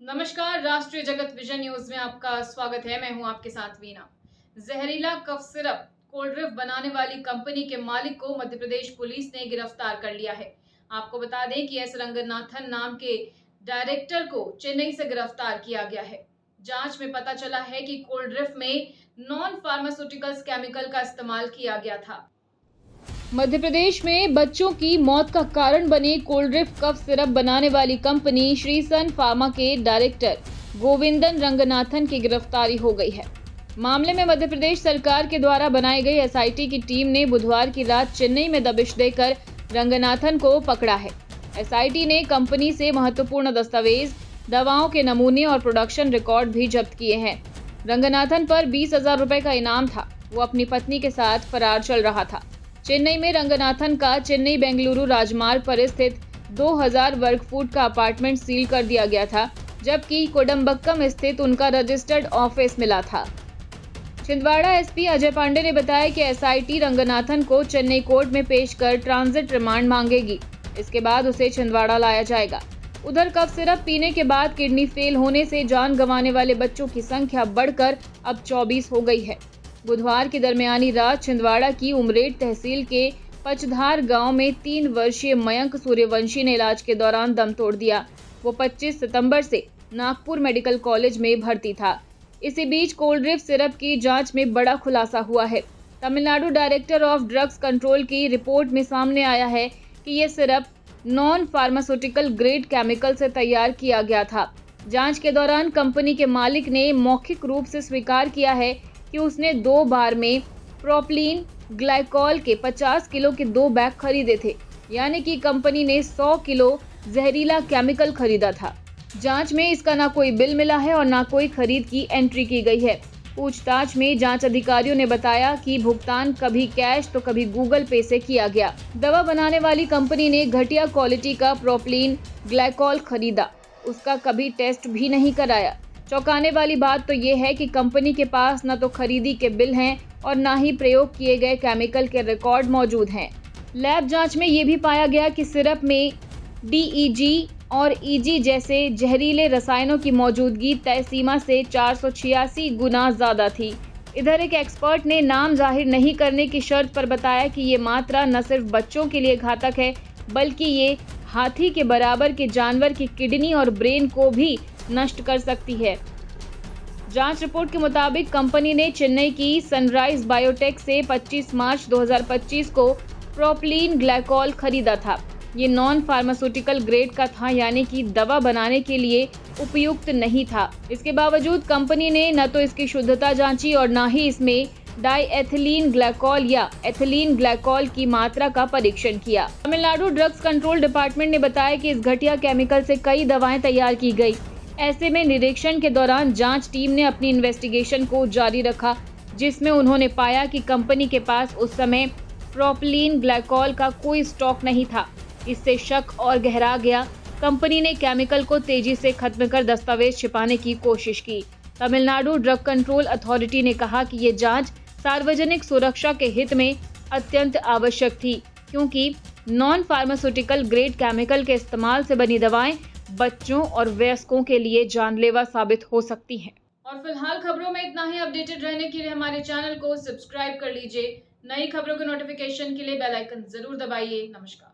नमस्कार, राष्ट्रीय जगत विजन न्यूज में आपका स्वागत है। मैं हूं आपके साथ वीना। जहरीला कफ सिरप कोल्ड ड्रिंक बनाने वाली कंपनी के मालिक को मध्य प्रदेश पुलिस ने गिरफ्तार कर लिया है। आपको बता दें कि एस रंगनाथन नाम के डायरेक्टर को चेन्नई से गिरफ्तार किया गया है। जांच में पता चला है कि कोल्ड ड्रिंक में नॉन फार्मास्यूटिकल्स केमिकल का इस्तेमाल किया गया था। मध्य प्रदेश में बच्चों की मौत का कारण बने कोल्ड ड्रिंक कफ सिरप बनाने वाली कंपनी श्री सन फार्मा के डायरेक्टर गोविंदन रंगनाथन की गिरफ्तारी हो गई है। मामले में मध्य प्रदेश सरकार के द्वारा बनाई गई एसआईटी की टीम ने बुधवार की रात चेन्नई में दबिश देकर रंगनाथन को पकड़ा है। एसआईटी ने कंपनी से महत्वपूर्ण दस्तावेज, दवाओं के नमूने और प्रोडक्शन रिकॉर्ड भी जब्त किए हैं। रंगनाथन पर 20,000 रुपए का इनाम था। वो अपनी पत्नी के साथ फरार चल रहा था। चेन्नई में रंगनाथन का चेन्नई बेंगलुरु राजमार्ग पर स्थित 2000 वर्ग फुट का अपार्टमेंट सील कर दिया गया था, जबकि कोडम्बक्कम स्थित उनका रजिस्टर्ड ऑफिस मिला था। छिंदवाड़ा एसपी अजय पांडे ने बताया कि एसआईटी रंगनाथन को चेन्नई कोर्ट में पेश कर ट्रांजिट रिमांड मांगेगी। इसके बाद उसे छिंदवाड़ा लाया जाएगा। उधर कफ सिरप पीने के बाद किडनी फेल होने से जान गंवाने वाले बच्चों की संख्या बढ़कर अब 24 हो गई है। बुधवार की दरमियानी रात छिंदवाड़ा की उमरेड तहसील के पचधार गांव में 3 वर्षीय मयंक सूर्यवंशी ने इलाज के दौरान दम तोड़ दिया। वो 25 सितंबर से नागपुर मेडिकल कॉलेज में भर्ती था। इसी बीच कोल्ड ड्रिंक सिरप की जांच में बड़ा खुलासा हुआ है। Tamil Nadu director of drugs control की रिपोर्ट में सामने आया है कि ये syrup non pharmaceutical grade chemical से तैयार किया गया था। जांच के दौरान कंपनी के मालिक ने मौखिक रूप से स्वीकार किया है कि उसने 2 बार में प्रोपलीन ग्लाइकॉल के 50 किलो के 2 बैग खरीदे थे, यानी कि कंपनी ने 100 किलो जहरीला केमिकल खरीदा था। जांच में इसका ना कोई बिल मिला है और ना कोई खरीद की एंट्री की गई है। पूछताछ में जांच अधिकारियों ने बताया कि भुगतान कभी कैश तो कभी गूगल पे से किया गया। दवा बनाने वाली कंपनी ने घटिया क्वालिटी का प्रोपलीन ग्लाइकॉल खरीदा, उसका कभी टेस्ट भी नहीं कराया। चौंकाने वाली बात तो ये है कि कंपनी के पास न तो खरीदी के बिल हैं और न ही प्रयोग किए गए केमिकल के रिकॉर्ड मौजूद हैं। लैब जांच में ये भी पाया गया कि सिरप में डीईजी और ईजी जैसे जहरीले रसायनों की मौजूदगी तय सीमा से 486 गुना ज़्यादा थी। इधर एक एक्सपर्ट ने नाम जाहिर नहीं करने की शर्त पर बताया कि ये मात्रा न सिर्फ बच्चों के लिए घातक है, बल्कि ये हाथी के बराबर के जानवर की किडनी और ब्रेन को भी नष्ट कर सकती है। जांच रिपोर्ट के मुताबिक कंपनी ने चेन्नई की सनराइज बायोटेक से 25 मार्च 2025 को प्रोपलीन ग्लाइकॉल खरीदा था। ये नॉन फार्मास्यूटिकल ग्रेड का था, यानी कि दवा बनाने के लिए उपयुक्त नहीं था। इसके बावजूद कंपनी ने न तो इसकी शुद्धता जांची और न ही इसमें डाईएथिलीन ग्लाइकॉल या एथिलीन ग्लाइकॉल की मात्रा का परीक्षण किया। तमिलनाडु ड्रग्स कंट्रोल डिपार्टमेंट ने बताया कि इस घटिया केमिकल से कई दवाएं तैयार की गई। ऐसे में निरीक्षण के दौरान जांच टीम ने अपनी इन्वेस्टिगेशन को जारी रखा, जिसमें उन्होंने पाया कि कंपनी के पास उस समय प्रोपलीन ग्लाइकॉल का कोई स्टॉक नहीं था। इससे शक और गहरा गया। कंपनी ने केमिकल को तेजी से खत्म कर दस्तावेज छिपाने की कोशिश की। तमिलनाडु ड्रग कंट्रोल अथॉरिटी ने कहा कि ये जांच सार्वजनिक सुरक्षा के हित में अत्यंत आवश्यक थी, क्योंकि नॉन फार्मास्यूटिकल ग्रेड केमिकल के इस्तेमाल से बनी दवाएं बच्चों और वयस्कों के लिए जानलेवा साबित हो सकती हैं। और फिलहाल खबरों में इतना ही। अपडेटेड रहने के लिए हमारे चैनल को सब्सक्राइब कर लीजिए। नई खबरों के नोटिफिकेशन के लिए बेल आइकन जरूर दबाइए। नमस्कार।